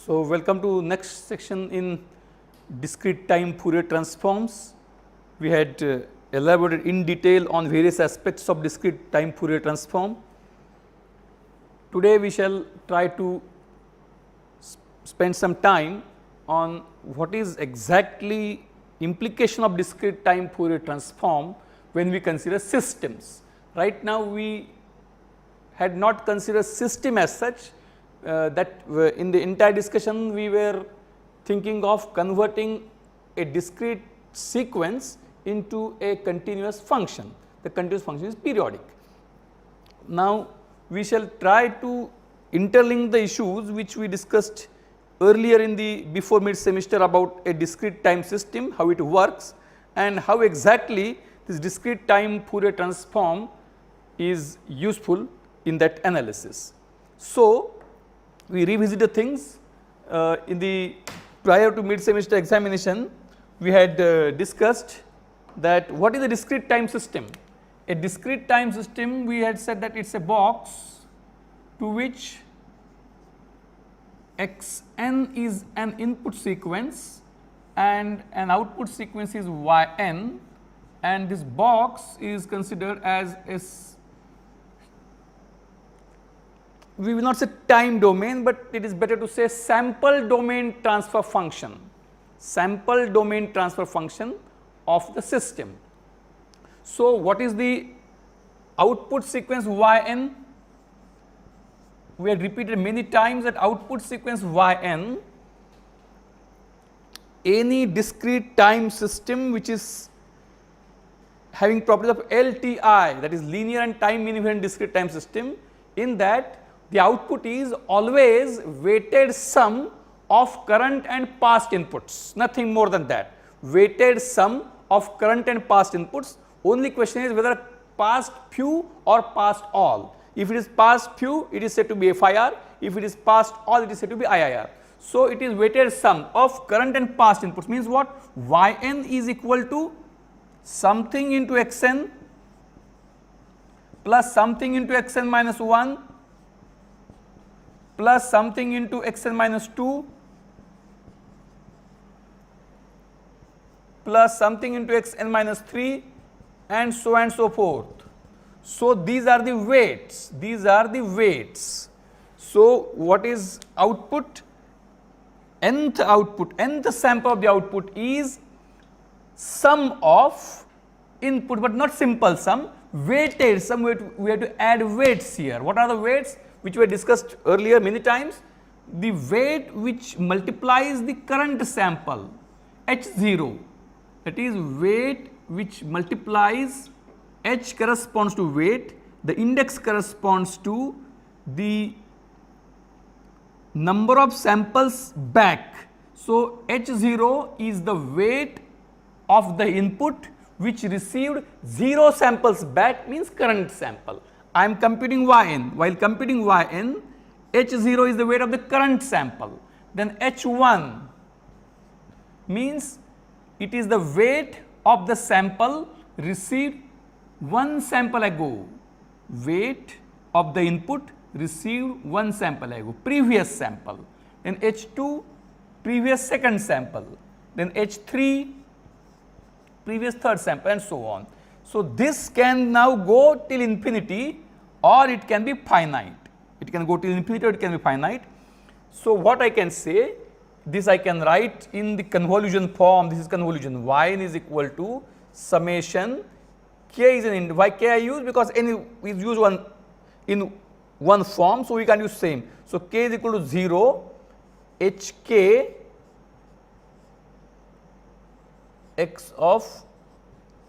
So, welcome to next section in discrete time Fourier transforms. We had elaborated in detail on various aspects of discrete time Fourier transform. Today, we shall try to spend some time on what is exactly implication of discrete time Fourier transform when we consider systems. Right now, we had not considered system as such. In the entire discussion we were thinking of converting a discrete sequence into a continuous function. The continuous function is periodic. Now, we shall try to interlink the issues which we discussed earlier in the before mid semester about a discrete time system, how it works and how exactly this discrete time Fourier transform is useful in that analysis. So, we revisit the things in the prior to mid semester examination. We had discussed that what is a discrete time system. A discrete time system, we had said that it is a box to which x n is an input sequence and an output sequence is y n, and this box is considered as a, we will not say time domain, but it is better to say sample domain transfer function, sample domain transfer function of the system. So, what is the output sequence y n? We had repeated many times that output sequence y n, any discrete time system which is having properties of LTI, that is linear and time invariant discrete time system, in that the output is always weighted sum of current and past inputs, nothing more than that, weighted sum of current and past inputs. Only question is whether past few or past all. If it is past few, it is said to be FIR, if it is past all, it is said to be IIR. So, it is weighted sum of current and past inputs, means what? Yn is equal to something into xn plus something into xn minus 1 plus something into xn minus 2 plus something into xn minus 3 and so forth. So, these are the weights, these are the weights. So, what is output? Nth output, nth sample of the output is sum of input, but not simple sum, weighted sum. We have to add weights here. What are the weights? Which were discussed earlier many times. The weight which multiplies the current sample H0, that is weight which multiplies, H corresponds to weight, the index corresponds to the number of samples back. So, H0 is the weight of the input which received 0 samples back, means current sample. I am computing Yn. While computing Yn, H0 is the weight of the current sample. Then H1 means it is the weight of the sample received one sample ago, weight of the input received one sample ago, previous sample. Then H2 previous second sample, then H3 previous third sample, and so on. So, this can now go till infinity or it can be finite. It can go till infinity or it can be finite. So, what I can say, this I can write in the convolution form. This is convolution. Yn is equal to summation, k is an int. Why k I use? Because n is used in one form, so we can use same. So, k is equal to 0 hk x of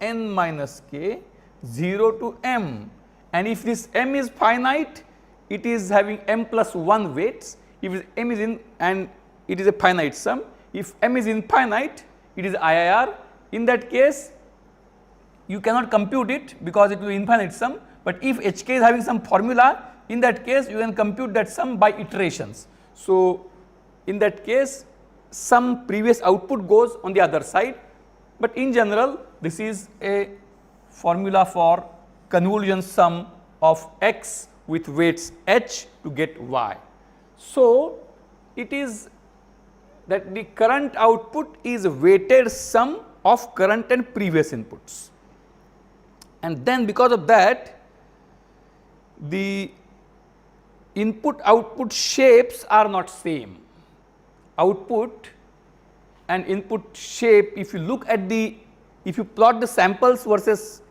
n minus k 0 to m, and if this m is finite, it is having m plus 1 weights. If m is in and it is a finite sum, if m is infinite, it is IIR. In that case, you cannot compute it because it will be infinite sum, but if hk is having some formula, in that case you can compute that sum by iterations. So, in that case some previous output goes on the other side, but in general this is a formula for convolution sum of x with weights h to get y. So, it is that the current output is weighted sum of current and previous inputs, and then because of that the input output shapes are not same. Output and input shape, if you look at the, if you plot the samples versus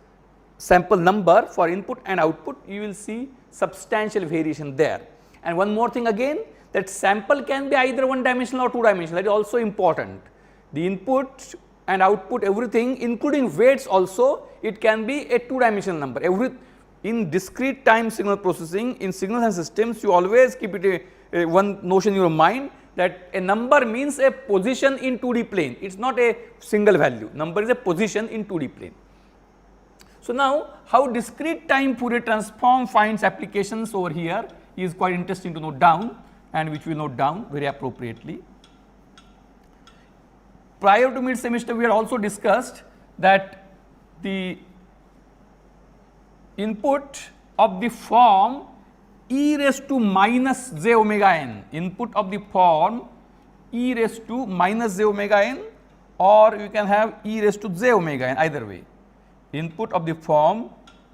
sample number for input and output, you will see substantial variation there. And one more thing again, that sample can be either one dimensional or two dimensional, that is also important. The input and output, everything including weights also, it can be a two dimensional number. In discrete time signal processing, in signals and systems, you always keep it a one notion in your mind, that a number means a position in 2D plane, it is not a single value, number is a position in 2D plane. So, now how discrete time Fourier transform finds applications over here is quite interesting to note down, and which we will note down very appropriately. Prior to mid semester, we had also discussed that the input of the form e raised to minus j omega n, input of the form e raised to minus j omega n, or you can have e raised to j omega n, either way. Input of the form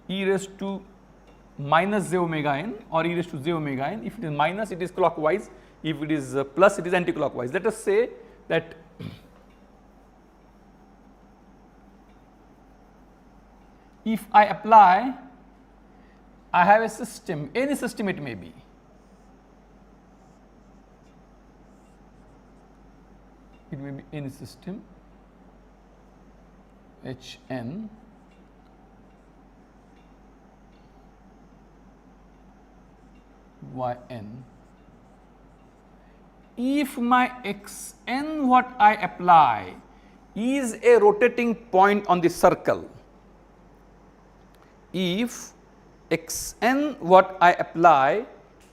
e raised to minus j omega n or e raised to j omega n. If it is minus, it is clockwise, if it is plus, it is anti-clockwise. Let us say that if I apply, I have a system, any system it may be, it may be any system H n y n. If my x n what I apply is a rotating point on the circle, if x n what I apply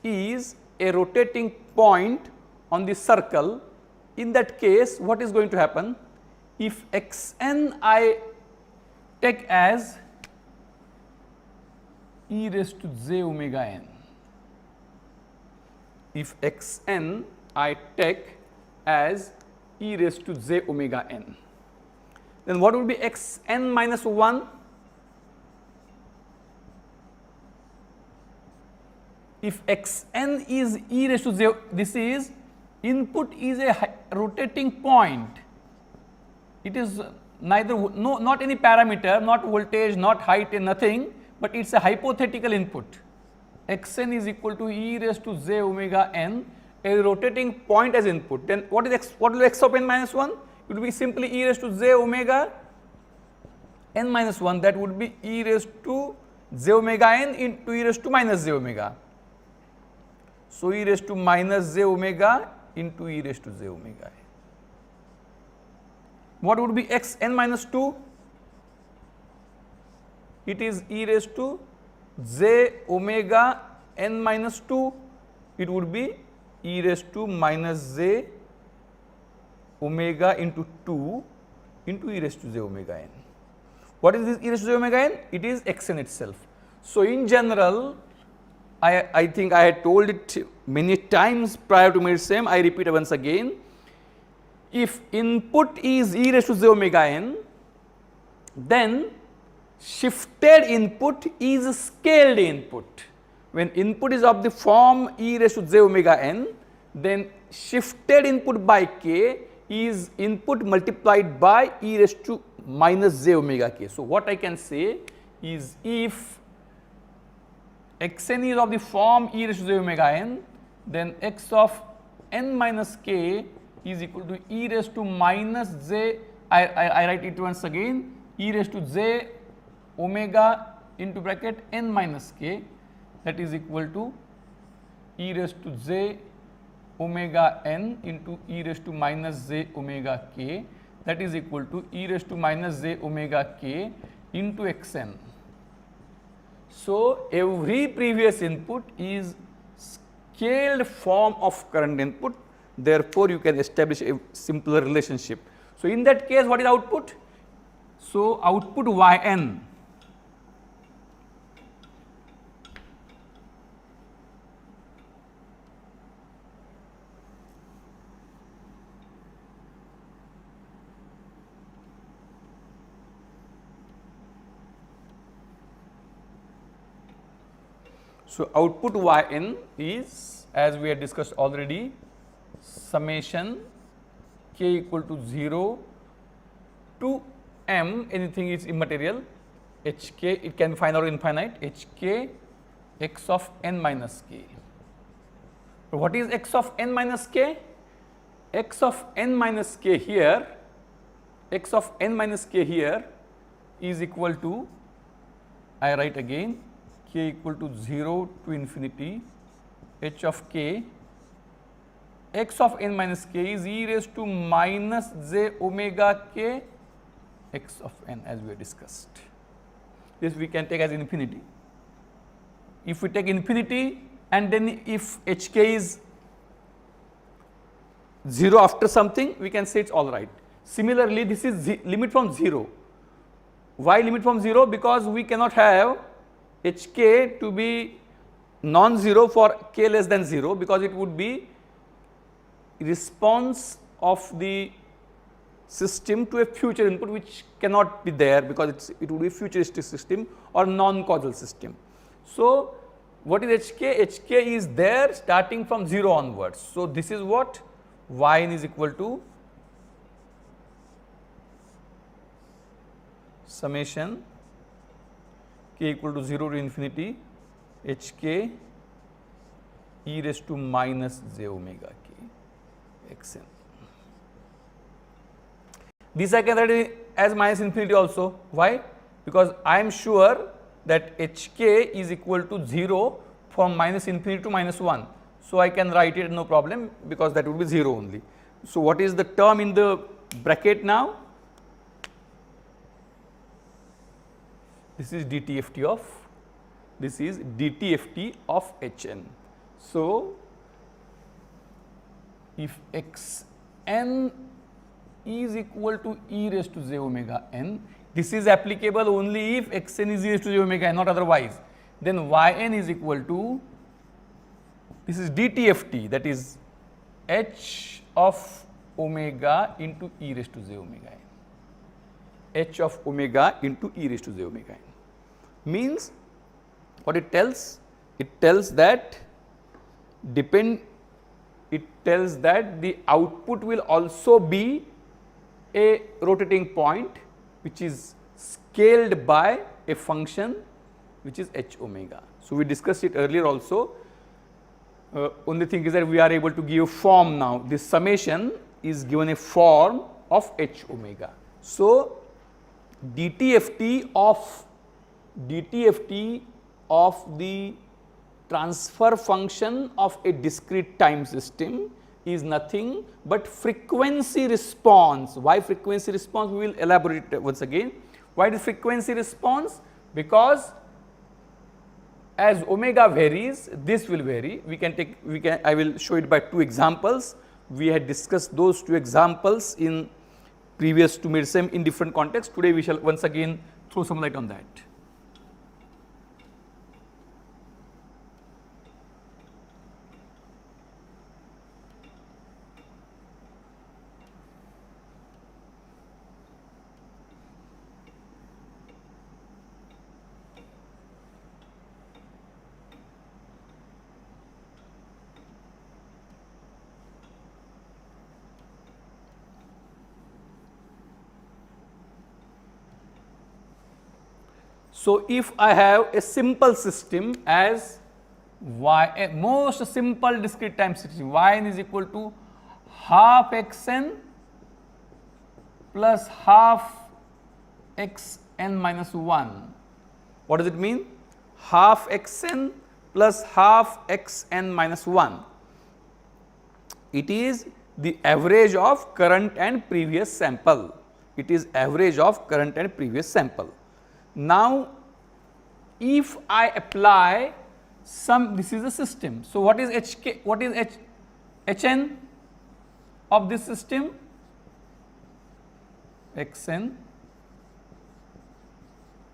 is a rotating point on the circle, in that case what is going to happen? If x n I take as e raised to j omega n, if x n I take as e raised to j omega n, then what will be x n minus 1? If x n is e raised to j, this is input is a rotating point, it is neither not any parameter, not voltage, not height, nothing, but it is a hypothetical input. X n is equal to e raised to j omega n, a rotating point as input. Then what is x, what will be x of n minus 1? It will be simply e raised to j omega n minus 1, that would be e raised to j omega n into e raised to minus j omega. So, e raised to minus j omega into e raised to j omega n. What would be x n minus 2? It is e raised to j omega n minus 2, it would be e raised to minus j omega into 2 into e raised to j omega n. What is this e raised to j omega n? It is x n itself. So, in general, I think I had told it many times prior to mid-sem, I repeat once again. If input is e raised to j omega n, then shifted input is scaled input. When input is of the form e raised to j omega n, then shifted input by k is input multiplied by e raised to minus j omega k. So, what I can say is, if x n is of the form e raised to j omega n, then x of n minus k is equal to e raised to minus j, I write it once again, e raised to j omega into bracket n minus k, that is equal to e raised to j omega n into e raised to minus j omega k, that is equal to e raised to minus j omega k into x n. So, every previous input is scaled form of current input, therefore, you can establish a simpler relationship. So, in that case, what is output? So, output y n So, output yn is, as we had discussed already, summation k equal to 0 to m, anything is immaterial, hk, it can be finite or infinite, hk x of n minus k. So, what is x of n minus k? X of n minus k here, x of n minus k here is equal to, I write again, k equal to 0 to infinity h of k, x of n minus k is e raised to minus j omega k x of n, as we have discussed. This we can take as infinity. If we take infinity and then if hk is 0 after something, we can say it is all right. Similarly, this is limit from 0. Why limit from 0? Because we cannot have hk to be non-zero for k less than 0, because it would be response of the system to a future input which cannot be there, because it would be futuristic system or non-causal system. So, what is hk? Hk is there starting from 0 onwards. So, this is what yn is equal to summation k equal to 0 to infinity hk e raised to minus j omega k xn. This I can write as minus infinity also. Why? Because I am sure that hk is equal to 0 from minus infinity to minus 1. So, I can write it no problem, because that would be 0 only. So, what is the term in the bracket now? This is dTft of, this is dTft of Hn. So, if Xn is equal to e raised to j omega n, this is applicable only if Xn is e raised to j omega n, not otherwise. Then Yn is equal to, this is dTft, that is h of omega into e raised to j omega n. H of omega into e raised to j omega n means what it tells? It tells that the output will also be a rotating point which is scaled by a function which is h omega. So, we discussed it earlier also. Only thing is that we are able to give form now. This summation is given a form of h omega. So, dTft of the transfer function of a discrete time system is nothing but frequency response. Why frequency response? We will elaborate once again. Why the frequency response? Because as omega varies, this will vary. I will show it by two examples. We had discussed those two examples in previous to midsem in different contexts. Today we shall once again throw some light on that. So, if I have a simple system as a most simple discrete time system, yn is equal to half xn plus half xn minus 1. What does it mean? Half xn plus half xn minus 1. It is the average of current and previous sample. It is average of current and previous sample. Now, if I apply some, this is a system. So, what is hk? What is hn of this system? Xn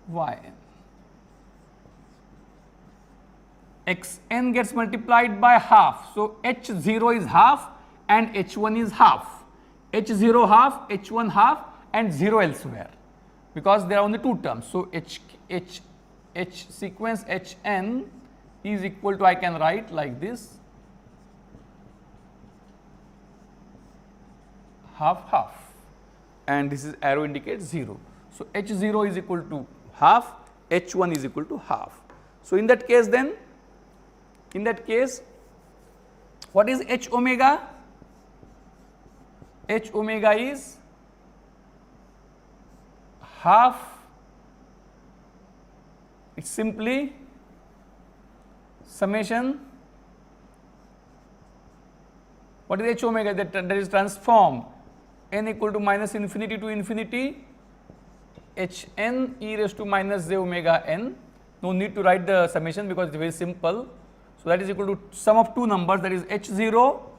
yn. Xn gets multiplied by half. So, h0 is half and h1 is half. h0 half, h1 half and 0 elsewhere, because there are only two terms. So, h sequence hn is equal to, I can write like this, half half, and this is arrow indicates 0. So, H0 is equal to half, H1 is equal to half. So, in that case then, in that case, what is H omega? H omega is half, it is simply summation, what is H omega? That is transform n equal to minus infinity to infinity h n e raised to minus j omega n. No need to write the summation because it is very simple. So, that is equal to sum of two numbers, that is h 0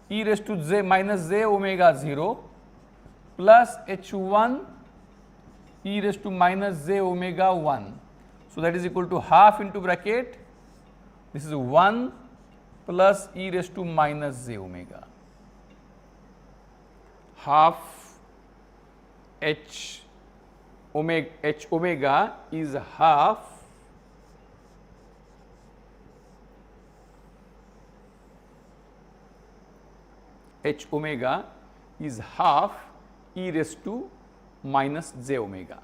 e raised to j minus j omega 0 plus h 1 e raised to minus j omega 1. So, that is equal to half into bracket, this is 1 plus e raised to minus j omega, half h omega is half h omega is half e raised to minus j omega.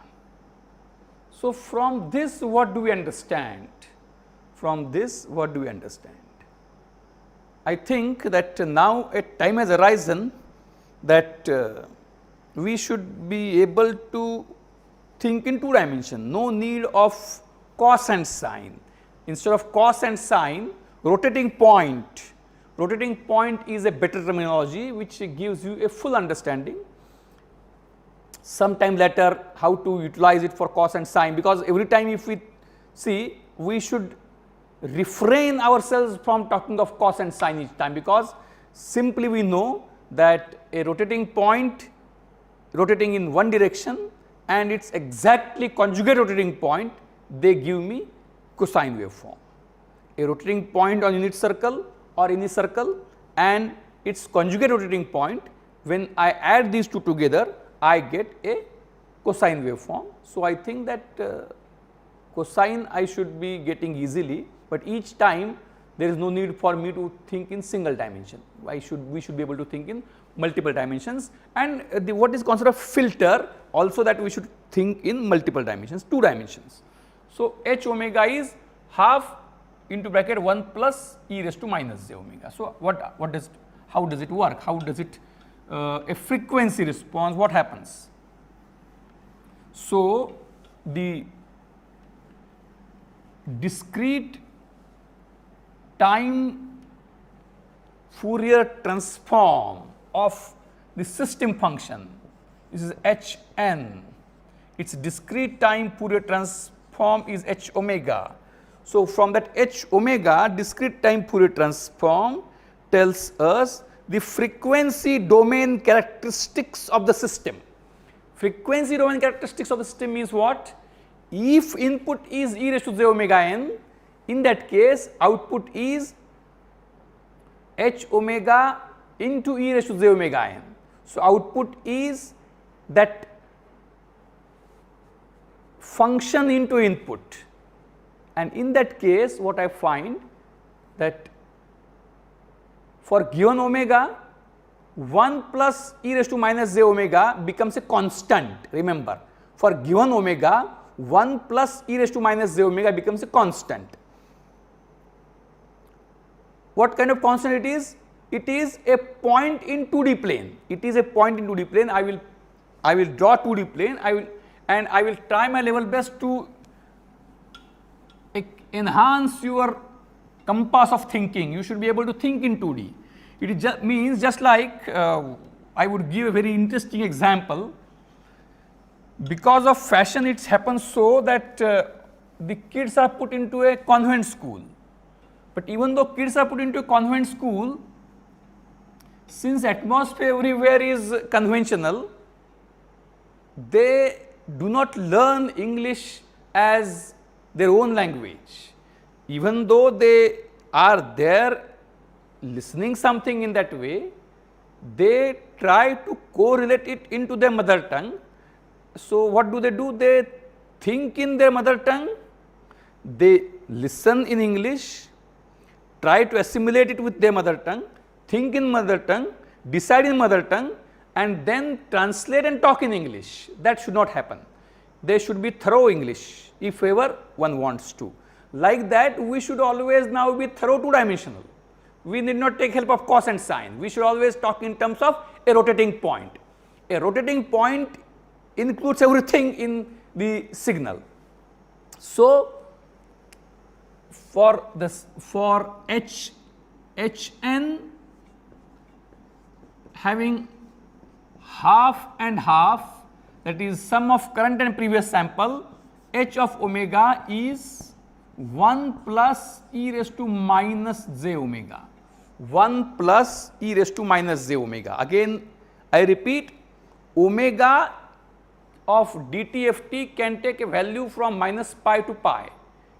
So, from this what do we understand? From this what do we understand? I think that now a time has arisen that we should be able to think in two dimensions, no need of cos and sine. Instead of cos and sine, rotating point is a better terminology which gives you a full understanding. Sometime later how to utilize it for cos and sine, because every time if we see, we should refrain ourselves from talking of cos and sine each time, because simply we know that a rotating point rotating in one direction and its exactly conjugate rotating point, they give me cosine waveform. A rotating point on unit circle or any circle and its conjugate rotating point, when I add these two together, I get a cosine waveform. So, I think that cosine I should be getting easily, but each time there is no need for me to think in single dimension. We should be able to think in multiple dimensions, and what is considered filter also, that we should think in multiple dimensions, 2 dimensions. So, h omega is half into bracket 1 plus e raised to minus j omega. So, how does it work? How does it a frequency response, what happens? So, the discrete time Fourier transform of the system function, this is h n, its discrete time Fourier transform is h omega. So, from that h omega discrete time Fourier transform tells us the frequency domain characteristics of the system. Frequency domain characteristics of the system means what? If input is e raised to j omega n, in that case output is h omega into e raised to j omega n. So, output is that function into input, and in that case what I find that for given omega 1 plus e raised to minus j omega becomes a constant. Remember, for given omega 1 plus e raised to minus j omega becomes a constant. What kind of constant it is? It is a point in 2D plane. It is a point in 2D plane. I will draw 2D plane. I will try my level best to enhance your compass of thinking. You should be able to think in 2D. It means just like I would give a very interesting example. Because of fashion, it happens so that the kids are put into a convent school. But even though kids are put into a convent school, since atmosphere everywhere is conventional, they do not learn English as their own language. Even though they are there listening something in that way, they try to correlate it into their mother tongue. So, what do? They think in their mother tongue, they listen in English, try to assimilate it with their mother tongue, think in mother tongue, decide in mother tongue, and then translate and talk in English. That should not happen. There should be thorough English if ever one wants to. Like that, we should always now be thorough two-dimensional. We need not take help of cos and sine. We should always talk in terms of a rotating point. A rotating point includes everything in the signal. So, for Hn having half and half, that is sum of current and previous sample, H of omega is 1 plus e raised to minus j omega. 1 plus e raised to minus j omega. Again, I repeat, omega of dTft can take a value from minus pi to pi.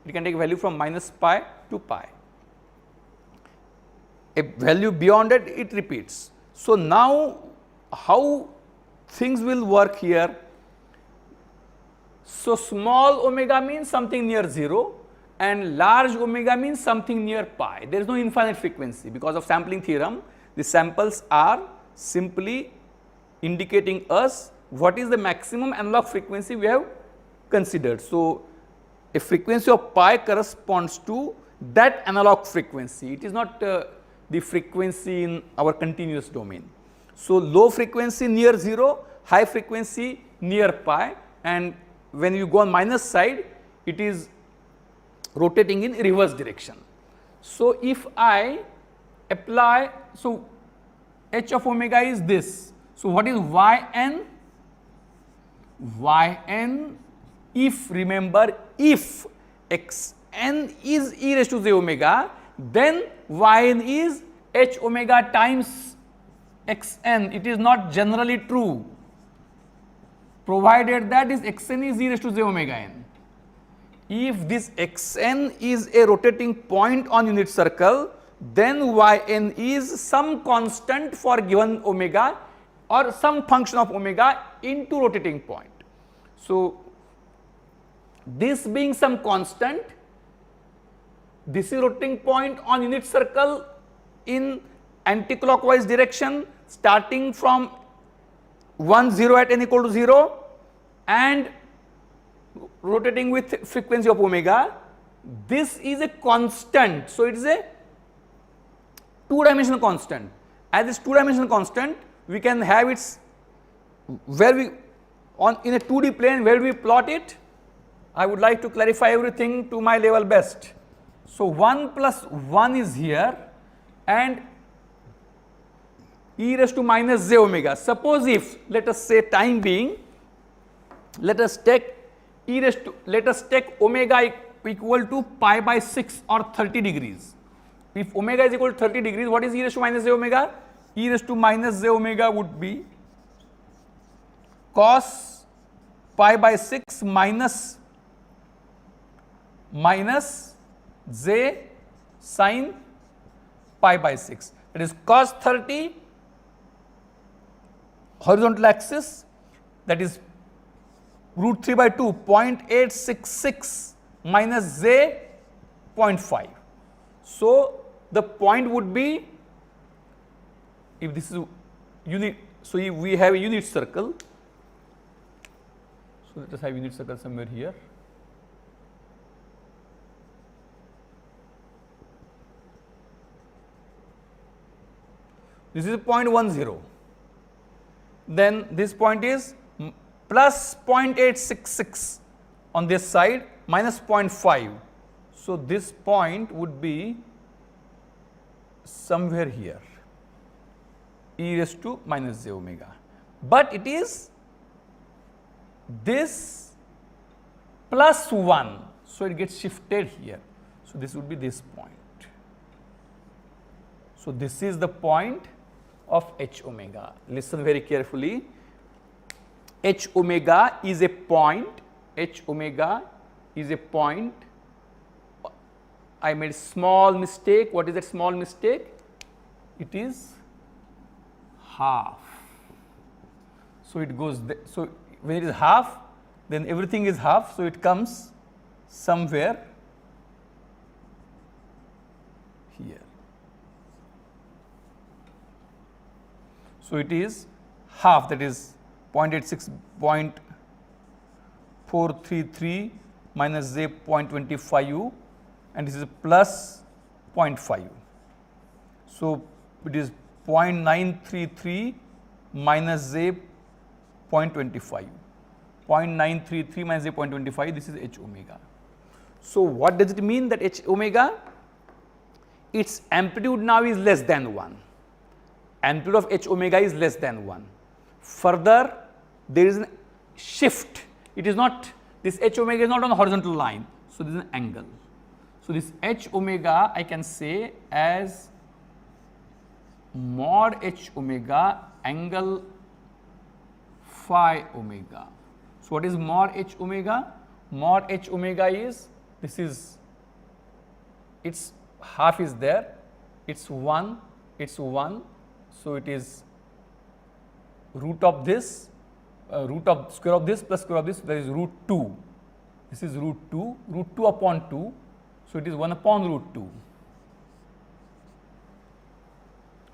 It can take a value from minus pi to pi. A value beyond it, it repeats. So, now how things will work here? So, small omega means something near 0 and large omega means something near pi. There is no infinite frequency because of sampling theorem. The samples are simply indicating us what is the maximum analog frequency we have considered. So, a frequency of pi corresponds to that analog frequency. It is not the frequency in our continuous domain. So, low frequency near 0, high frequency near pi, and when you go on minus side, it is rotating in reverse direction. So, if I apply, so H of omega is this. So, what is Yn? Yn, if remember, if Xn is e raised to j omega, then Yn is H omega times Xn. It is not generally true, provided that is Xn is e raised to j omega n. If this Xn is a rotating point on unit circle, then Yn is some constant for given omega or some function of omega into rotating point. So, this being some constant, this is rotating point on unit circle in anti-clockwise direction starting from 1 0 at n equal to 0 and rotating with frequency of omega. This is a constant. So, it is a two-dimensional constant. As this two-dimensional constant, we can have its where we on in a 2D plane, where we plot it. I would like to clarify everything to my level best. So, 1 plus 1 is here and e raised to minus j omega. Suppose if, let us say, time being, let us take omega equal to pi by 6 or 30 degrees. If omega is equal to 30 degrees, what is e raised to minus j omega? E raised to minus j omega would be cos pi by 6 minus j sin pi by 6. That is cos 30 horizontal axis, that is root 3 by 2, 0.866 minus j 0.5. So, the point would be, if this is unit, so if we have a unit circle, so let us have unit circle somewhere here. This is 0.10, then this point is plus 0.866 on this side minus 0.5. So, this point would be somewhere here, e raised to minus j omega, but it is this plus 1. So, it gets shifted here. So, this would be this point. So, this is the point of H omega. Listen very carefully. H omega is a point. H omega is a point. I made small mistake. What is that small mistake? It is half. So, it goes so when it is half, then everything is half. So, it comes somewhere So, it is half, that is 0.86, 0.433 minus j 0.25 and this is plus 0.5. So, it is 0.933 minus j 0.25, 0.933 minus j 0.25, this is h omega. So, what does it mean that h omega? Its amplitude now is less than 1, amplitude of h omega is less than 1. Further, there is a shift, it is not, this h omega is not on a horizontal line. So, this is an angle. So, this h omega I can say as mod h omega angle phi omega. So, what is mod h omega? Mod h omega is, this is, its half is there, it's 1, it's 1. So, it is root of this, root of square of this plus square of this, that is root 2. This is root 2, root 2 upon 2. So, it is 1 upon root 2,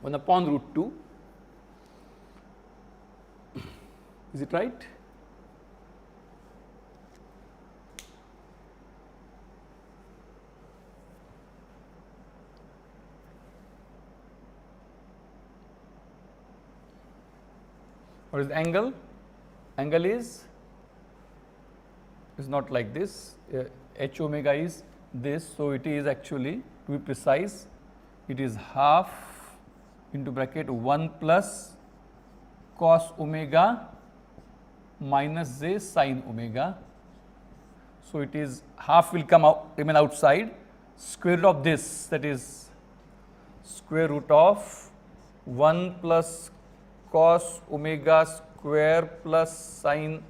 1 upon root 2. Is it right? What is the angle? Angle is not like this, h omega is this. So, it is actually, to be precise, it is half into bracket 1 plus cos omega minus j sin omega. So, it is half will come out, remain outside, square root of this, that is square root of 1 plus cos omega square plus sin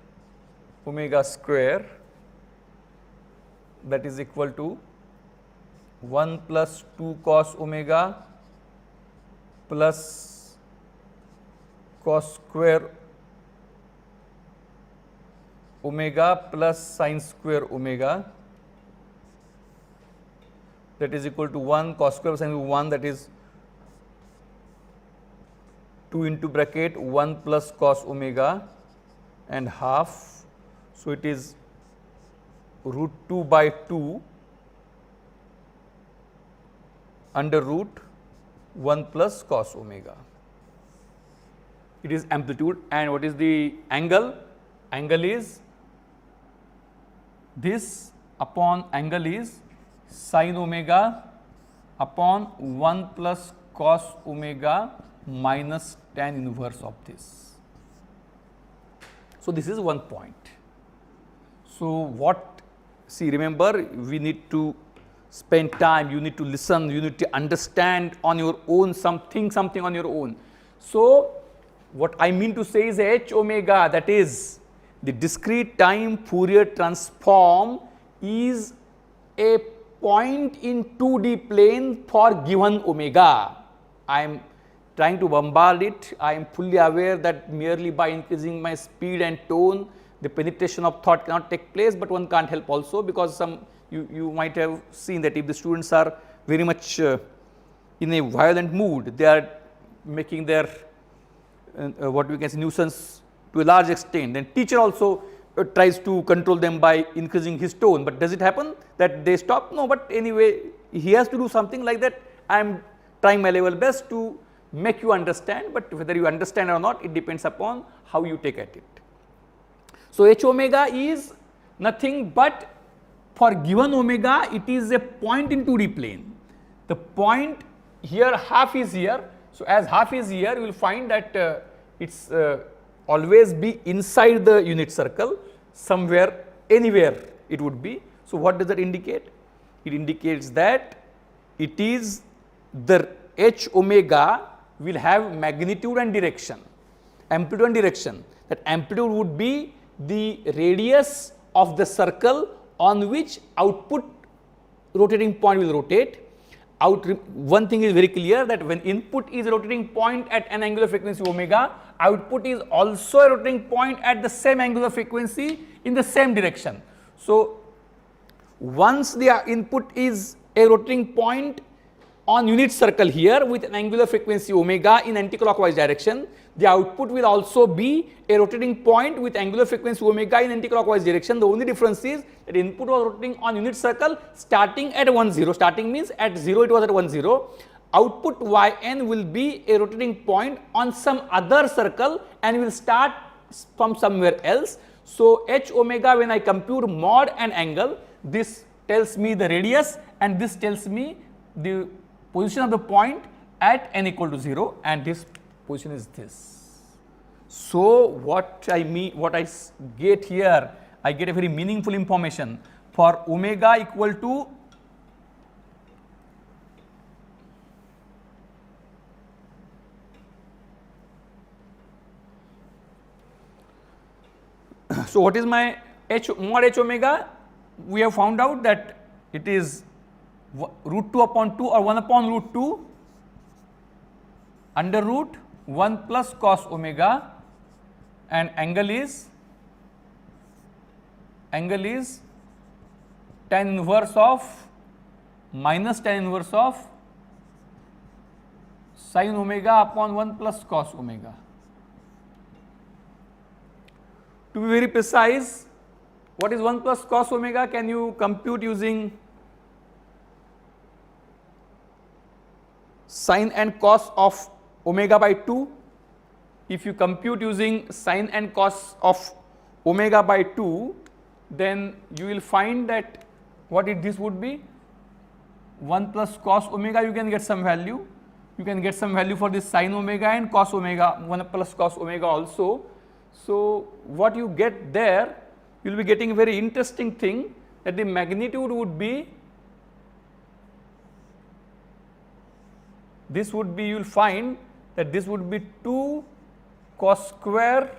omega square, that is equal to 1 plus 2 cos omega plus cos square omega plus sin square omega, that is equal to 1 cos square sin 1, that is 2 into bracket 1 plus cos omega and half. So, it is root 2 by 2 under root 1 plus cos omega. It is amplitude. And what is the angle? Angle is this upon angle is sin omega upon 1 plus cos omega minus tan inverse of this. So, this is one point. So, what, see, remember, we need to spend time, you need to listen, you need to understand on your own, something on your own. So, what I mean to say is h omega, that is the discrete time Fourier transform, is a point in 2D plane for given omega. I am trying to bombard it. I am fully aware that merely by increasing my speed and tone, the penetration of thought cannot take place, but one can't help also, because some you might have seen that if the students are very much in a violent mood, they are making their what we can say nuisance to a large extent, then teacher also tries to control them by increasing his tone. But does it happen that they stop? No, but anyway he has to do something like that. I am trying my level best to make you understand, but whether you understand or not, it depends upon how you take at it. So, h omega is nothing but, for given omega, it is a point in 2D plane. The point here, half is here. So, as half is here, you will find that it's always be inside the unit circle, somewhere, anywhere it would be. So, what does that indicate? It indicates that it is the h omega will have magnitude and direction, amplitude and direction. That amplitude would be the radius of the circle on which output rotating point will rotate. One thing is very clear, that when input is a rotating point at an angular frequency omega, output is also a rotating point at the same angular frequency in the same direction. So, once the input is a rotating point on unit circle here with an angular frequency omega in anticlockwise direction, the output will also be a rotating point with angular frequency omega in anticlockwise direction. The only difference is that input was rotating on unit circle starting at 1 0, starting means at 0 it was at 1 0. Output yn will be a rotating point on some other circle and will start from somewhere else. So, h omega, when I compute mod and angle, this tells me the radius and this tells me the position of the point at n equal to 0, and this position is this. So, what I get here, I get a very meaningful information. For omega equal to so, what is my mod h omega? We have found out that it is root 2 upon 2 or 1 upon root 2 under root 1 plus cos omega, and angle is tan inverse of minus tan inverse of sin omega upon 1 plus cos omega. To be very precise, what is 1 plus cos omega? Can you compute using sin and cos of omega by 2? If you compute using sin and cos of omega by 2, then you will find that this would be 1 plus cos omega. You can get some value. You can get some value for this sin omega and cos omega, 1 plus cos omega also. So, what you get there, you will be getting a very interesting thing, that the magnitude would be, this would be, you will find that this would be 2 cos square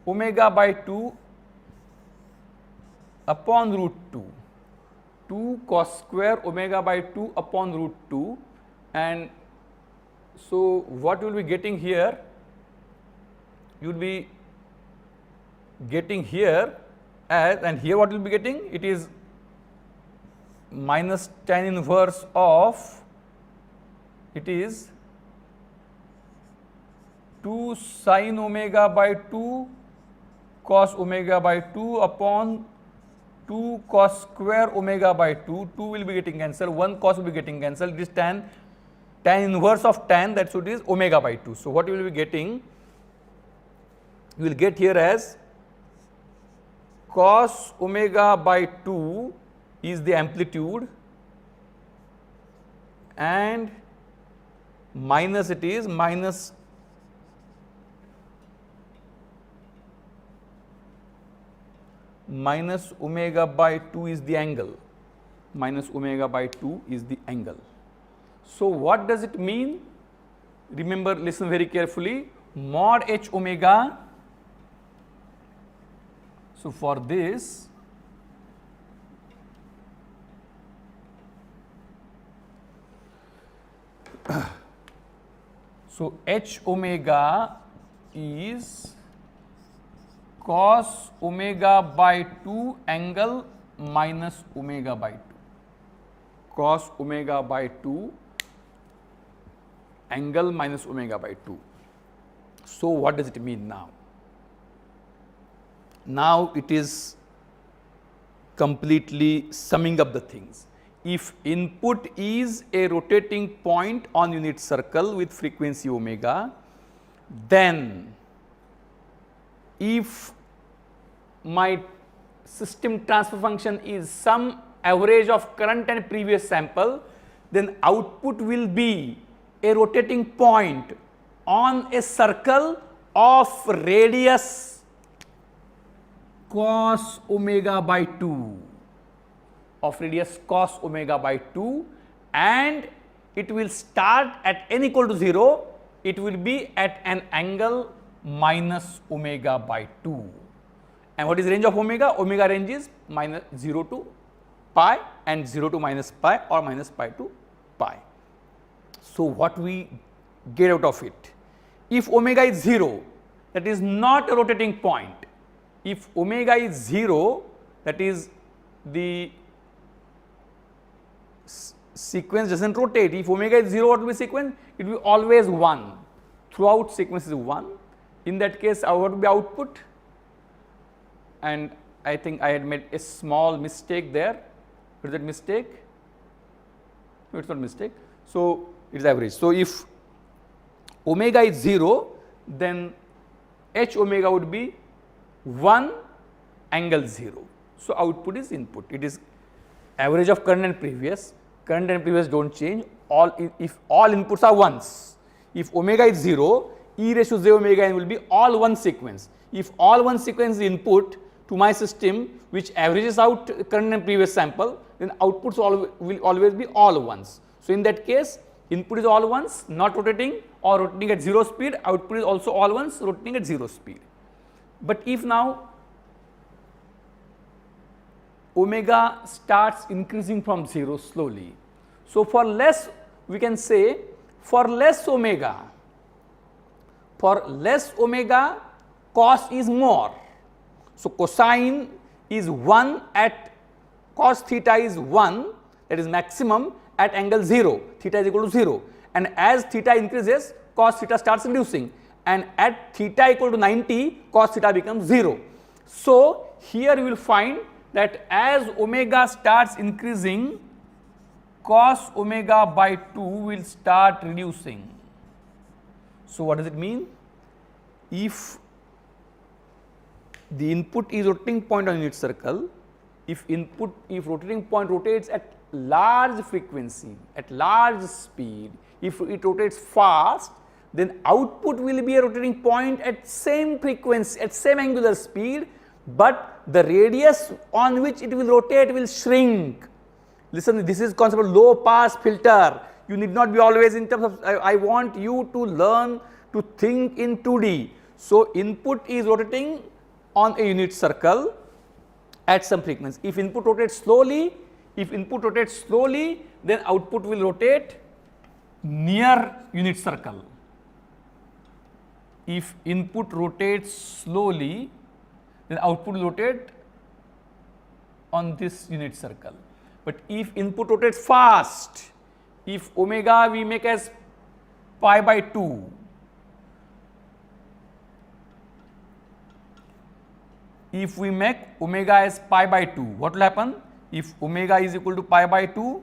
omega by 2 upon root 2, 2 cos square omega by 2 upon root 2, and so what you will be getting here, you will be getting here as, and here what you will be getting, it is minus tan inverse of, it is 2 sin omega by 2 cos omega by 2 upon 2 cos square omega by 2, 2 will be getting cancelled, 1 cos will be getting cancelled, this tan inverse of tan, that should is omega by 2. So, what you will be getting, you will get here as cos omega by 2 is the amplitude and minus, it is minus omega by 2 is the angle, minus omega by 2 is the angle. So, what does it mean? Remember, listen very carefully, mod h omega. So, for this, so h omega is cos omega by 2 angle minus omega by 2, cos omega by 2 angle minus omega by 2. So, what does it mean now? Now, it is completely summing up the things. If input is a rotating point on unit circle with frequency omega, then if my system transfer function is some average of current and previous sample, then output will be a rotating point on a circle of radius cos omega by 2, of radius cos omega by 2, and it will start at n equal to 0, it will be at an angle minus omega by 2. And what is range of omega? Omega range is minus 0 to pi and 0 to minus pi or minus pi to pi. So, what we get out of it? If omega is 0, that is not a rotating point. If omega is 0, that is the sequence doesn't rotate. If omega is 0, what will be sequence? It will be always 1. Throughout sequence is 1. In that case, what will be output? And I think I had made a small mistake there. What is that mistake? No, it's not mistake. So, it is average. So, if omega is 0, then H omega would be 1 angle 0. So, output is input. It is average of current and previous. Current and previous do not change. If all inputs are 1s. If omega is 0, e raised to j omega n will be all 1 sequence. If all 1 sequence is input to my system which averages out current and previous sample, then outputs will always be all 1s. So, in that case, input is all 1s, not rotating or rotating at 0 speed, output is also all 1s rotating at 0 speed. But if now omega starts increasing from 0 slowly. So, for less, we can say for less omega cos is more. So, cosine is 1 at cos theta is 1, that is maximum at angle 0, theta is equal to 0, and as theta increases cos theta starts reducing, and at theta equal to 90 cos theta becomes 0. So, here you will find that as omega starts increasing, cos omega by 2 will start reducing. So, what does it mean? If the input is rotating point on unit circle, if rotating point rotates at large frequency, at large speed, if it rotates fast, then output will be a rotating point at same frequency, at same angular speed, but the radius on which it will rotate will shrink. Listen, this is concept of low pass filter. You need not be always in terms of, I want you to learn to think in 2D. So, input is rotating on a unit circle at some frequency. If input rotates slowly, then output will rotate near unit circle. If input rotates slowly, then output will rotate on this unit circle. But if input rotates fast, if omega we make as pi by 2, if we make omega as pi by 2, what will happen? If omega is equal to pi by 2,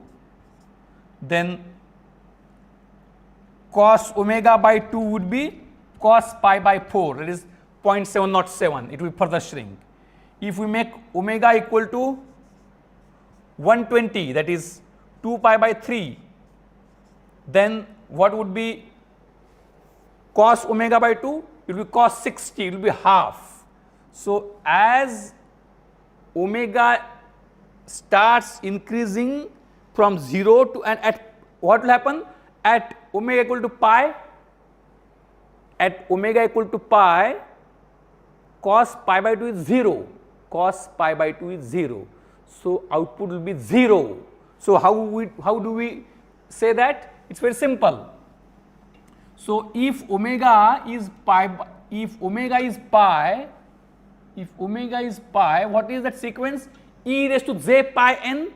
then cos omega by 2 would be cos pi by 4, that is 0.707, it will further shrink. If we make omega equal to 120, that is 2 pi by 3, then what would be cos omega by 2? It will be cos 60, it will be half. So, as omega starts increasing from 0 to, and at what will happen? At omega equal to pi, cos pi by 2 is 0, so output will be 0. So, how do we say that? It is very simple. So, if omega is pi, what is that sequence? E raised to j pi n.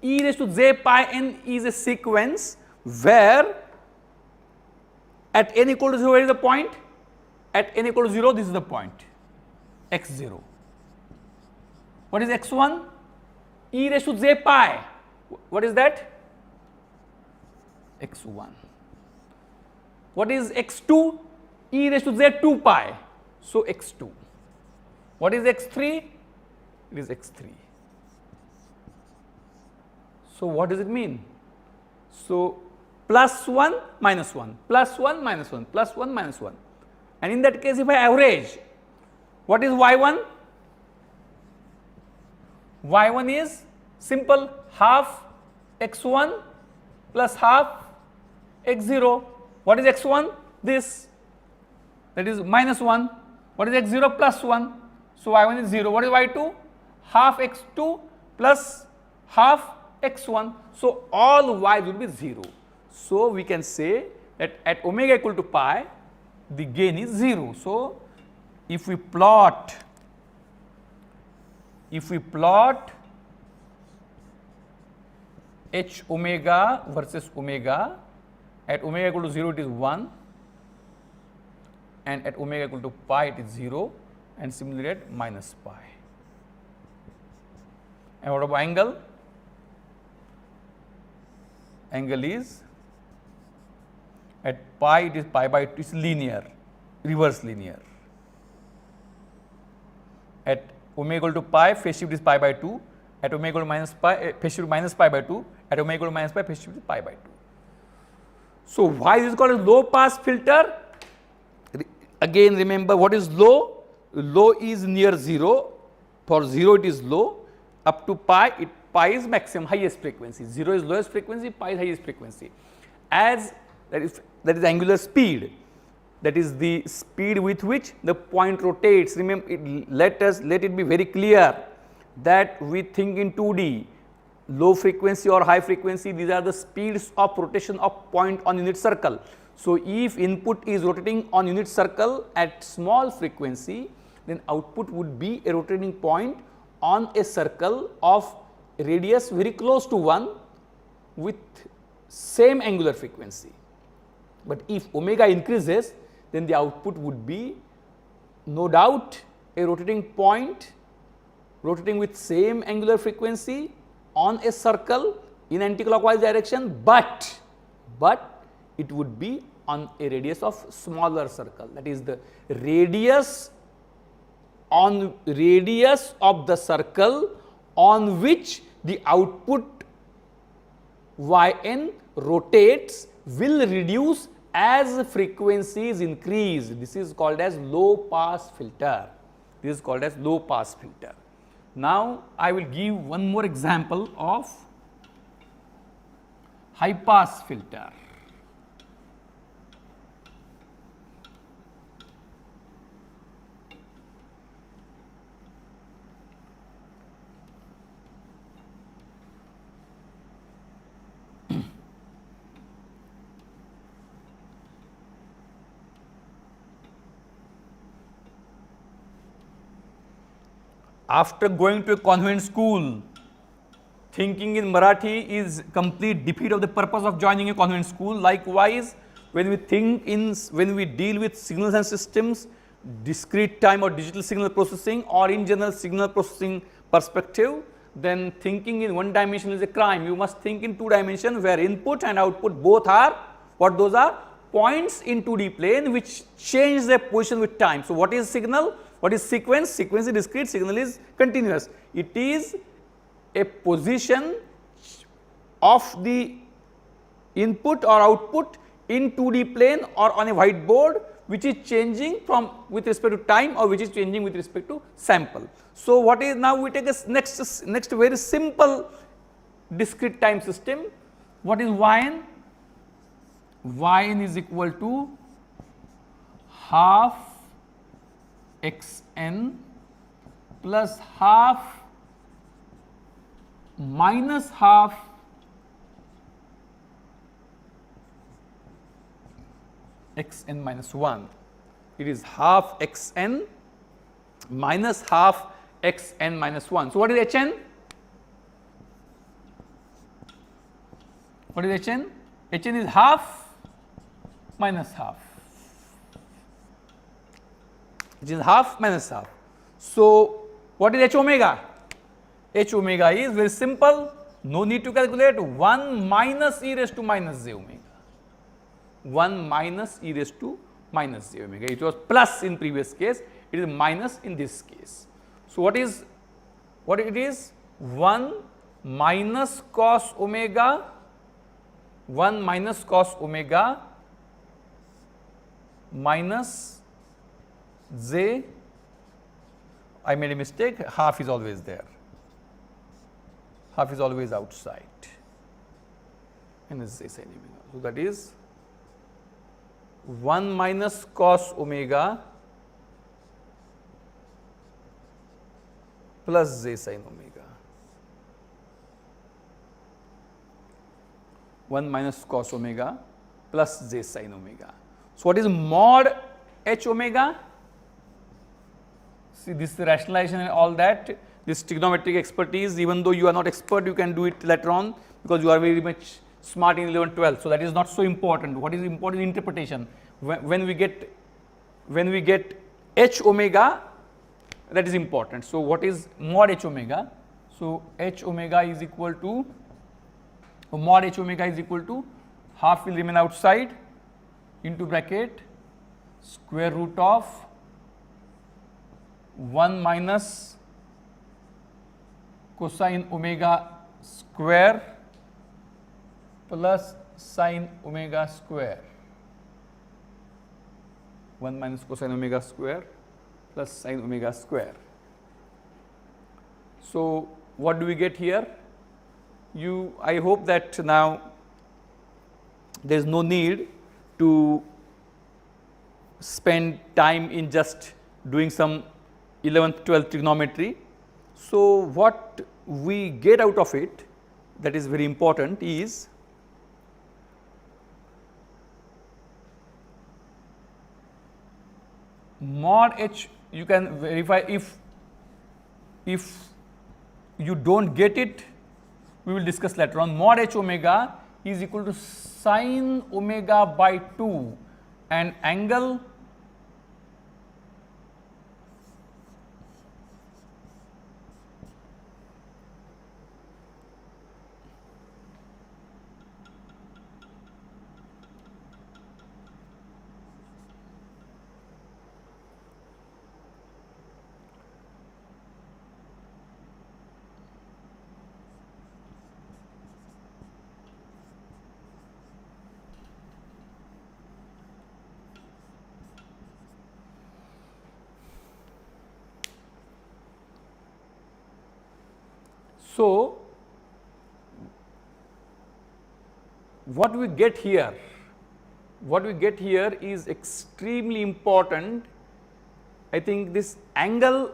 E raised to j pi n is a sequence where at n equal to 0, where is the point? At n equal to 0, this is the point, x0. What is x1? E raised to j pi. What is that? x1. What is x2? E raised to j 2 pi. So, x2. What is x3? It is x3. So, what does it mean? So, plus 1 minus 1, plus 1 minus 1, plus 1 minus 1. And in that case, if I average, what is y1? Y1 is simple, half x1 plus half x0. What is x1? This, that is minus 1. What is x0? Plus 1. So, y1 is 0. What is y2? Half x2 plus half x1. So, all y will be 0. So, we can say that at omega equal to pi, the gain is 0. So, if we plot h omega versus omega. At omega equal to 0 it is 1, and at omega equal to pi it is 0, and similarly at minus pi. And what about angle? Angle is at pi it is pi by 2, is linear, reverse linear. At omega equal to pi, phase shift is pi by 2. At omega equal to minus pi, phase shift minus pi by 2. At omega equal to minus pi, phase shift is pi by 2. So why this is called a low pass filter? Again remember what is low? Low is near 0. For 0 it is low. Up to pi, pi is maximum highest frequency. 0 is lowest frequency, pi is highest frequency. As that is angular speed. That is the speed with which the point rotates. Remember, let it be very clear that we think in 2D. Low frequency or high frequency, these are the speeds of rotation of point on unit circle. So if input is rotating on unit circle at small frequency, then output would be a rotating point on a circle of radius very close to 1 with same angular frequency. But if omega increases, then the output would be no doubt a rotating point rotating with same angular frequency on a circle in anticlockwise direction, but it would be on a radius of smaller circle. That is the radius of the circle on which the output yn rotates will reduce as frequencies increase. This is called as low pass filter. This is called as low pass filter. Now I will give one more example of high pass filter. After going to a convent school, thinking in Marathi is complete defeat of the purpose of joining a convent school. Likewise, when we deal with signals and systems, discrete time or digital signal processing, or in general signal processing perspective, then thinking in one dimension is a crime. You must think in 2 dimensions where input and output both are what those are? Points in 2D plane which change their position with time. So what is signal? What is sequence? Sequence is discrete, signal is continuous. It is a position of the input or output in 2D plane or on a whiteboard which is changing from with respect to time or which is changing with respect to sample. So what is now we take a next very simple discrete time system. What is Yn? Yn is equal to half xn plus half minus half xn minus 1. It is half xn minus half xn minus 1. So what is hn? What is hn? Hn is half minus half. It is half minus half. So what is h omega? H omega is very simple, no need to calculate, 1 minus e raised to minus j omega. 1 minus e raised to minus j omega. It was plus in previous case, it is minus in this case. So what it is? 1 minus cos omega, 1 minus cos omega minus j, I made a mistake, half is always there, half is always outside, and this is j sin omega. So that is 1 minus cos omega plus j sin omega. 1 minus cos omega plus j sin omega. So what is mod h omega? See, this rationalization and all that, this trigonometric expertise. Even though you are not expert, you can do it later on because you are very much smart in 11, 12. So that is not so important. What is important is interpretation. When we get h omega, that is important. So what is mod h omega? So h omega is equal to, mod h omega is equal to half will remain outside into bracket square root of 1 minus cosine omega square plus sine omega square, 1 minus cosine omega square plus sine omega square. So what do we get here? I hope that now there is no need to spend time in just doing some 11th, 12th trigonometry. So what we get out of it, that is very important, is mod h. You can verify if you don't get it, we will discuss later on. Mod h omega is equal to sine omega by 2 and angle So what we get here is extremely important. I think this angle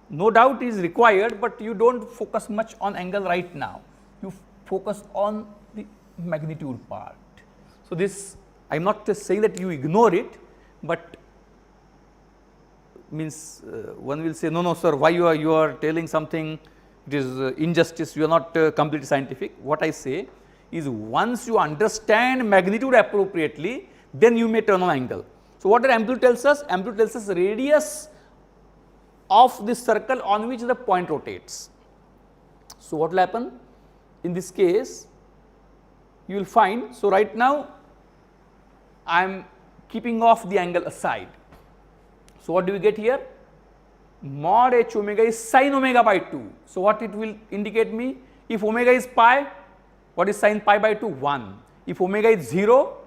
no doubt is required, but you do not focus much on angle right now, you focus on the magnitude part. So this, I am not just saying that you ignore it, but means one will say, no sir, why you are telling something, it is injustice, you are not completely scientific. What I say is, once you understand magnitude appropriately, then you may turn on angle. So what the amplitude tells us? Amplitude tells us radius of this circle on which the point rotates. So what will happen in this case? You will find, so right now I am keeping off the angle aside. So what do we get here? Mod h omega is sine omega by 2. So what it will indicate me? If omega is pi, what is sine pi by 2? 1. If omega is 0,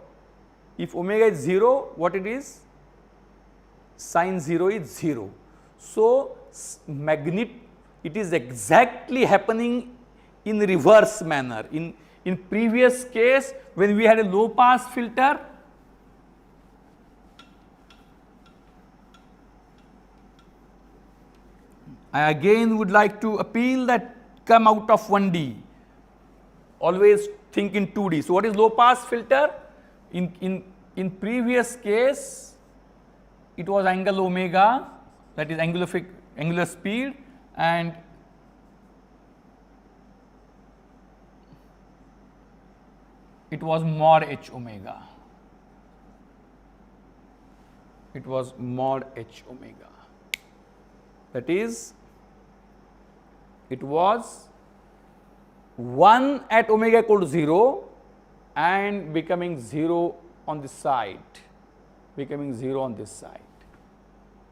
what it is? Sine 0 is 0. So it is exactly happening in reverse manner. In previous case, when we had a low pass filter, I again would like to appeal that come out of 1D, always think in 2D. So what is low pass filter? In previous case, it was angle omega, that is angular speed, and it was mod h omega. It was mod h omega. That is, it was 1 at omega equal to 0 and becoming 0 on this side,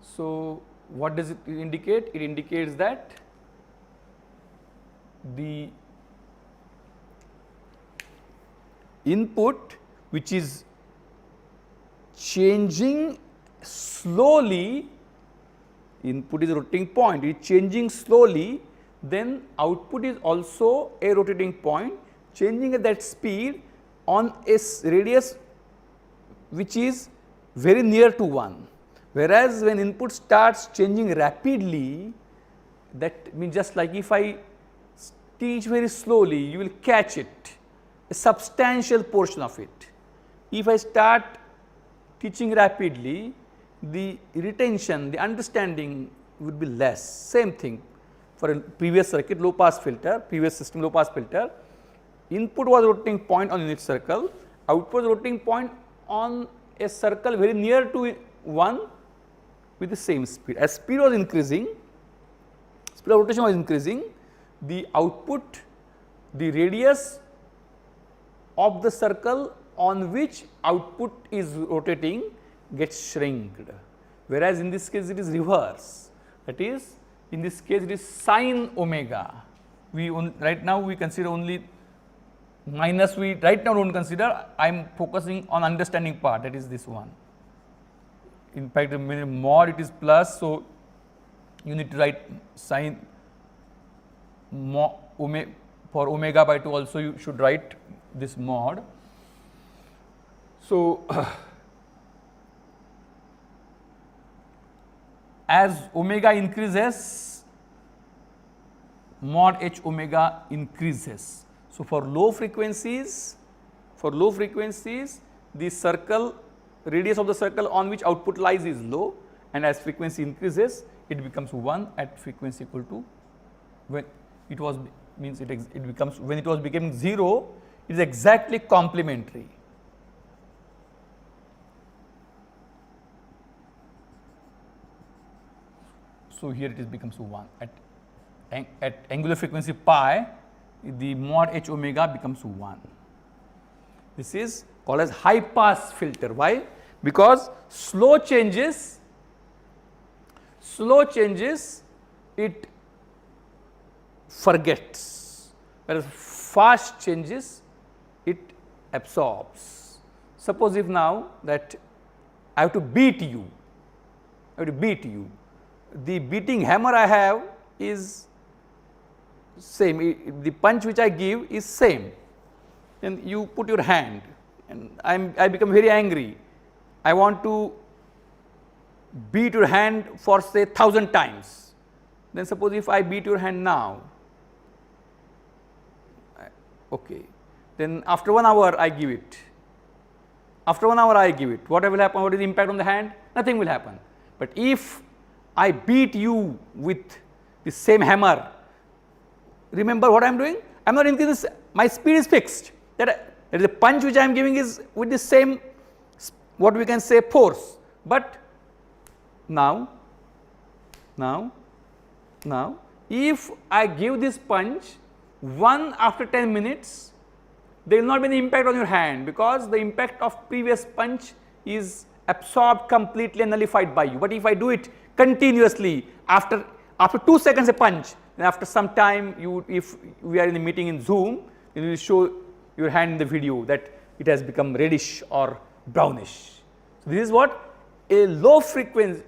So what does it indicate? It indicates that the input, which is changing slowly, input is a rotating point, it is changing slowly, then output is also a rotating point changing at that speed on a radius which is very near to 1. Whereas when input starts changing rapidly, that means just like if I teach very slowly, you will catch it, a substantial portion of it. If I start teaching rapidly, the retention, the understanding would be less. Same thing, for a previous circuit low pass filter, previous system low pass filter, input was rotating point on unit circle, output was rotating point on a circle very near to 1 with the same speed. As speed was increasing, speed of rotation was increasing, the output, the radius of the circle on which output is rotating gets shrinked, whereas in this case it is reverse, that is in this case it is sin omega. We right now we consider only minus, we right now do not consider, I am focusing on understanding part, that is this one. In fact, mod it is plus, so you need to write sin for omega by 2 also you should write this mod. So, as omega increases, mod h omega increases. So, for low frequencies, the circle, radius of the circle on which output lies is low, and as frequency increases it becomes 1 at frequency equal to, when it was means it becomes, when it was becoming 0 it is exactly complementary. So, here it is becomes 1 at angular frequency pi, the mod h omega becomes 1. This is called as high pass filter. Why? Because slow changes it forgets, whereas fast changes it absorbs. Suppose if now that I have to beat you, the beating hammer I have is same, the punch which I give is same, then you put your hand and I become very angry, I want to beat your hand for say 1000 times, then suppose if I beat your hand now, okay, then after 1 hour I give it, what will happen? What is the impact on the hand? Nothing will happen. But if I beat you with the same hammer, remember what I am doing? I am not increasing, my speed is fixed, that is a punch which I am giving is with the same, what we can say, force, but now if I give this punch 1 after 10 minutes, there will not be any impact on your hand, because the impact of previous punch is absorbed completely and nullified by you. But if I do it continuously, after 2 seconds a punch, then after some time if we are in a meeting in Zoom, then you will show your hand in the video that it has become reddish or brownish. So, this is what a low frequency,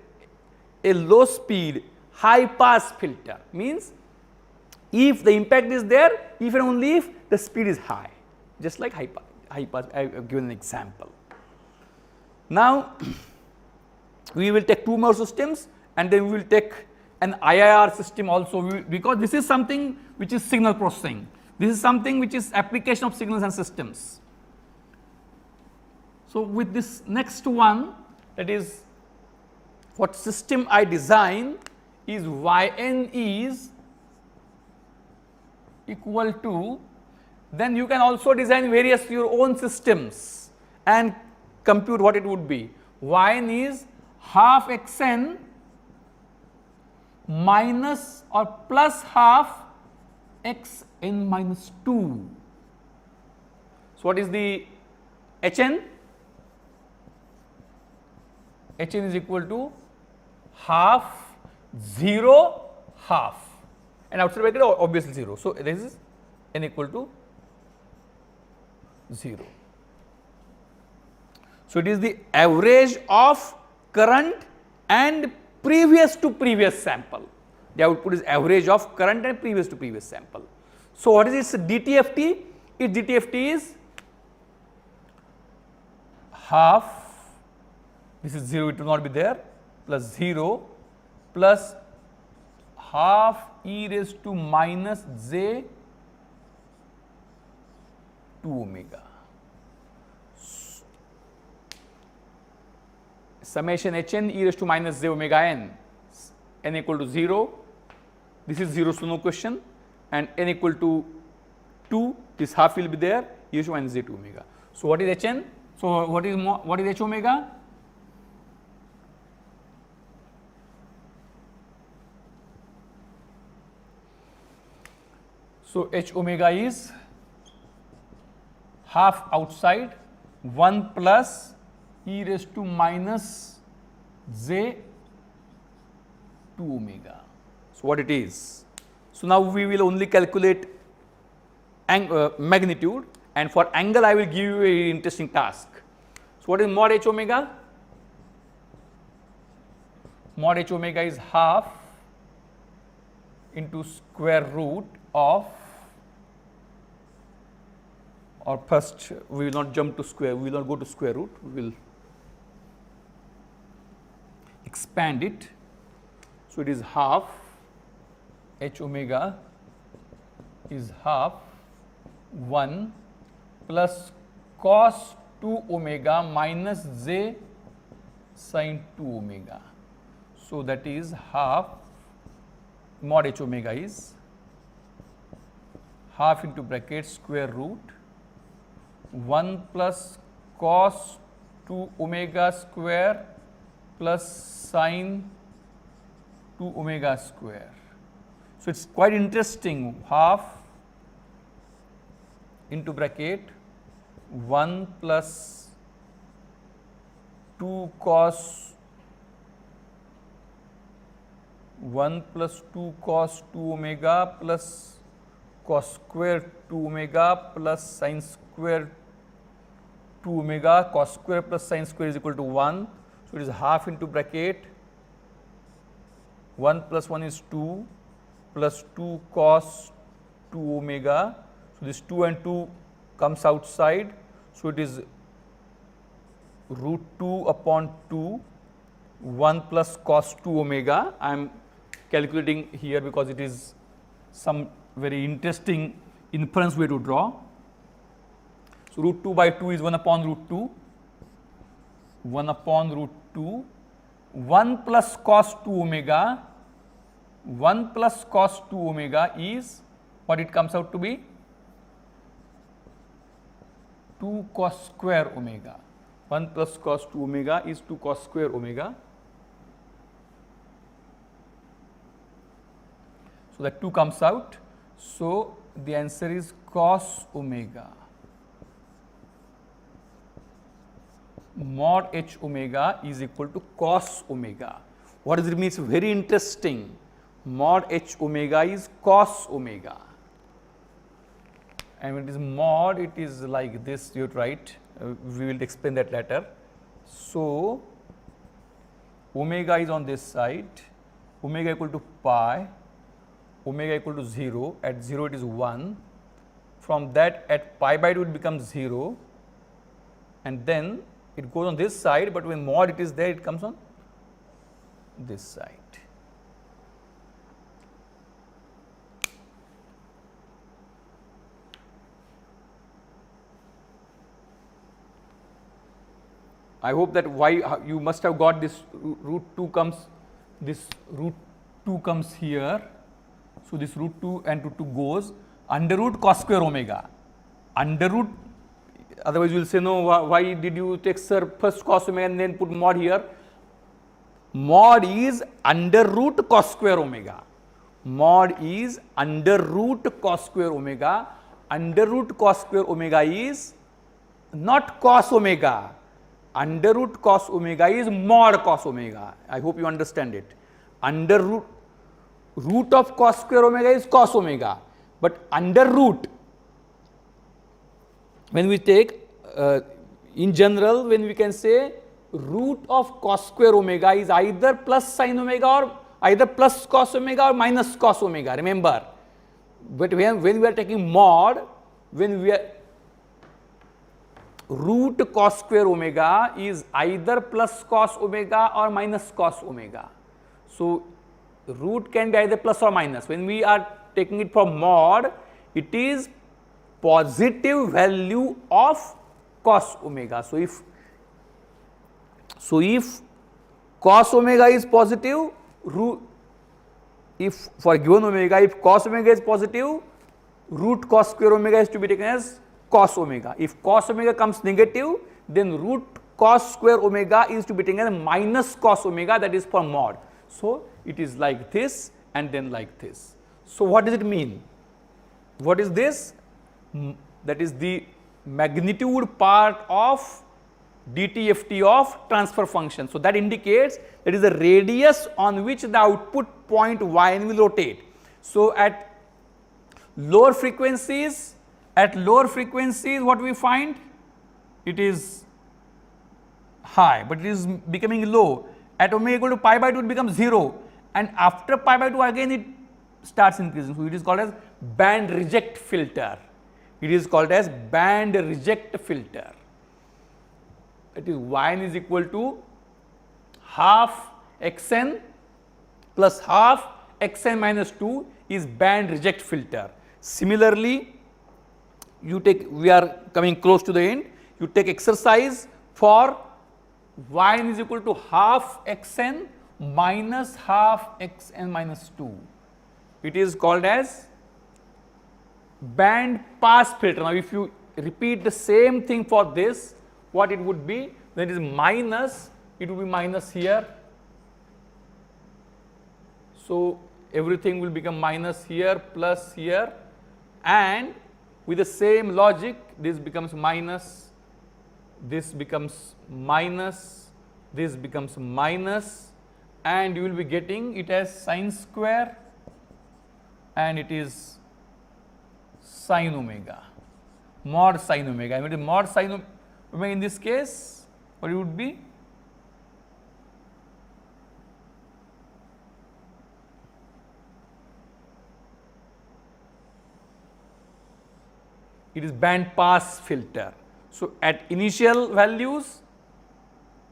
a low speed high pass filter means. If the impact is there, if and only if the speed is high, just like high pass, I have given an example. Now, we will take 2 more systems and then we will take an IIR system also, because this is something which is signal processing, this is something which is application of signals and systems. So, with this next one, that is what system I design is Yn is equal to, then you can also design various your own systems and compute what it would be. Yn is half xn minus or plus half xn minus 2. So, what is the Hn? Hn is equal to half, 0, half, and outside bracket obviously 0. So, this is n equal to 0. So, it is the average of current and previous to previous sample. The output is average of current and previous to previous sample. So, what is its DTFT? Its DTFT is half, this is 0, it will not be there, plus 0 plus half e raised to minus j 2 omega. Summation Hn e raised to minus j omega n equal to 0 this is 0, so no question, and n equal to 2, this half will be there, e to minus j 2 omega. So, what is h n? So, what is h omega? So, h omega is half outside 1 plus e raised to minus j 2 omega. So, what it is? So, now we will only calculate magnitude, and for angle I will give you a interesting task. So, what is mod h omega? Mod h omega is half into square root of, or first we will not jump to square, we will not go to square root, we will expand it. So, it is half h omega is half 1 plus cos 2 omega minus j sin 2 omega. So, that is half mod h omega is half into bracket square root 1 plus cos 2 omega square plus sin 2 omega square. So, it is quite interesting, half into bracket 1 plus 2 cos 1 plus 2 cos 2 omega plus cos square 2 omega plus sin square 2 omega, cos square plus sin square is equal to 1. So, it is half into bracket 1 plus 1 is 2 plus 2 cos 2 omega. So, this 2 and 2 comes outside. So, it is root 2 upon 2 1 plus cos 2 omega. I am calculating here because it is some very interesting inference way to draw. So, root 2 by 2 is 1 upon root 2, 1 upon root 2, 1 plus cos 2 omega, 1 plus cos 2 omega is what it comes out to be? 2 cos square omega. 1 plus cos 2 omega is 2 cos square omega. So, that 2 comes out. So, the answer is cos omega. Mod h omega is equal to cos omega. What does it mean? It's very interesting. Mod h omega is cos omega. And when it is mod, it is like this, you write, we will explain that later. So, omega is on this side, omega equal to pi, omega equal to 0, at 0 it is 1, from that at pi by 2 it becomes 0, and then it goes on this side, but when mod it is there, it comes on this side. I hope that why you must have got this root 2 comes, this root 2 comes here. So, this root 2 and root 2 goes under root cos square omega, under root, otherwise you will say no, why did you take sir first cos omega and then put mod here? Mod is under root cos square omega, mod is under root cos square omega, under root cos square omega is not cos omega, under root cos omega is mod cos omega. I hope you understand it. Under root of cos square omega is cos omega, but under root, when we take in general, when we can say root of cos square omega is either plus sin omega or either plus cos omega or minus cos omega, remember. But when we are taking mod, when we are root cos square omega is either plus cos omega or minus cos omega. So, root can be either plus or minus. When we are taking it for mod, it is positive value of cos omega. So, if cos omega is positive, root if for given omega, if cos omega is positive, root cos square omega is to be taken as cos omega. If cos omega comes negative, then root cos square omega is to be taken as minus cos omega, that is for mod. So, it is like this and then like this. So, what does it mean? What is this? That is the magnitude part of dtft of transfer function. So, that indicates that is the radius on which the output point yn will rotate. So, at lower frequencies, what we find? It is high, but it is becoming low. At omega equal to pi by 2 it becomes 0, and after pi by 2 again it starts increasing. So, it is called as band reject filter. It is called as band reject filter. That is yn is equal to half xn plus half xn minus 2 is band reject filter. Similarly, you take, we are coming close to the end, you take exercise for yn is equal to half xn minus half xn minus 2. It is called as band pass filter. Now, if you repeat the same thing for this, what it would be? Then it is minus, it will be minus here. So, everything will become minus here plus here, and with the same logic this becomes minus, this becomes minus, this becomes minus, and you will be getting it as sine square and it is sin omega, mod sin omega. I mean mod sin omega in this case, what it would be? It is band pass filter. So, at initial values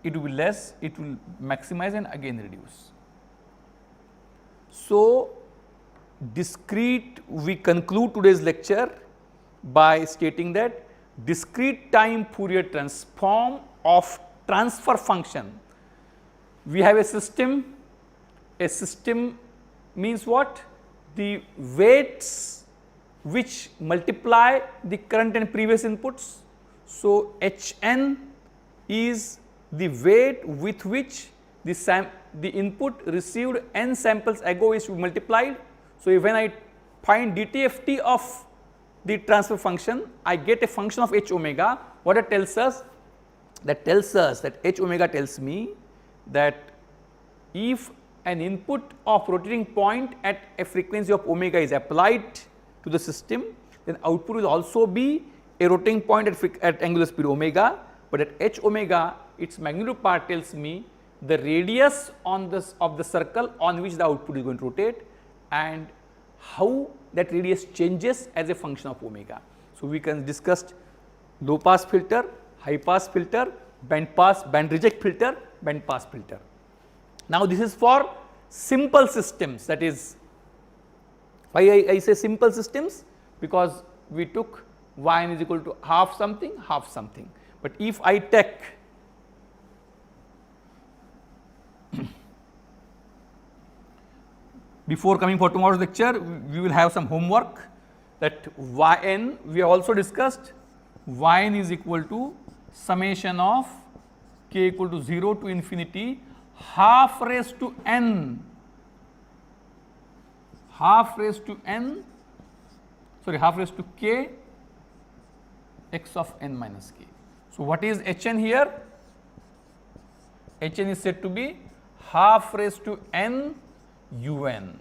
it will be less, it will maximize and again reduce. So, discrete, we conclude today's lecture by stating that discrete time Fourier transform of transfer function. We have a system means what? The weights which multiply the current and previous inputs. So, Hn is the weight with which the input received n samples ago is multiplied. So, when I find dtft of the transfer function, I get a function of h omega. What it tells us? That tells us that h omega tells me that if an input of rotating point at a frequency of omega is applied to the system, then output will also be a rotating point at angular speed omega, but at h omega its magnitude part tells me the radius on this of the circle on which the output is going to rotate and how that radius changes as a function of omega. So, we can discuss low pass filter, high pass filter, band pass, band reject filter, band pass filter. Now, this is for simple systems, that is why I say simple systems, because we took yn is equal to half something, but if I take before coming for tomorrow's lecture, we will have some homework, that yn we have also discussed, yn is equal to summation of k equal to 0 to infinity half raised to n, half raised to k x of n minus k. So, what is Hn here? Hn is said to be half raised to n un.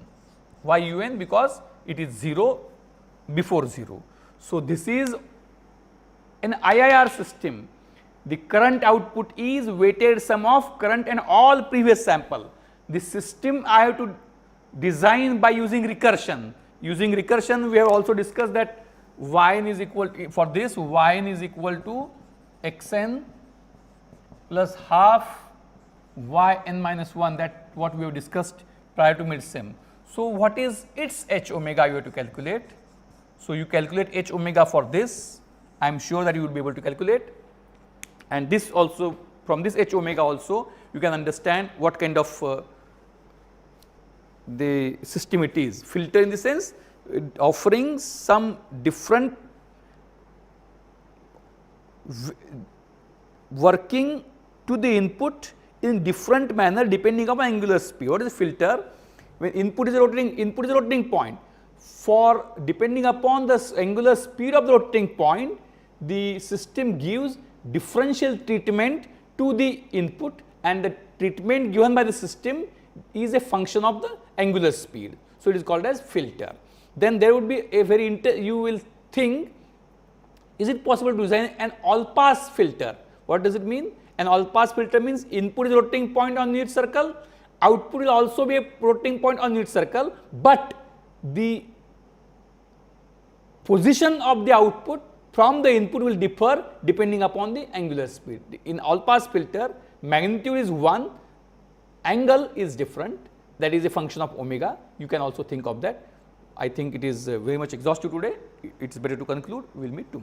Why un? Because it is 0 before 0. So, this is an IIR system. The current output is weighted sum of current and all previous sample. This system I have to design by using recursion. Using recursion, we have also discussed that yn is equal to, for this yn is equal to xn plus half yn minus 1, that what we have discussed prior to mid sem. So, what is its h omega you have to calculate? So, you calculate h omega for this, I am sure that you will be able to calculate, and this also, from this h omega also you can understand what kind of the system it is. Filter in the sense offering some different working to the input in different manner depending upon angular speed. What is a filter? When input is a rotating point, for depending upon the angular speed of the rotating point, the system gives differential treatment to the input, and the treatment given by the system is a function of the angular speed. So, it is called as filter. Then there would be a very you will think, is it possible to design an all pass filter? What does it mean? An all pass filter means input is a rotating point on unit circle, output will also be a rotating point on unit circle, but the position of the output from the input will differ depending upon the angular speed. In all pass filter, magnitude is 1, angle is different, that is a function of omega. You can also think of that. I think it is very much exhaustive today. It is better to conclude. We will meet tomorrow.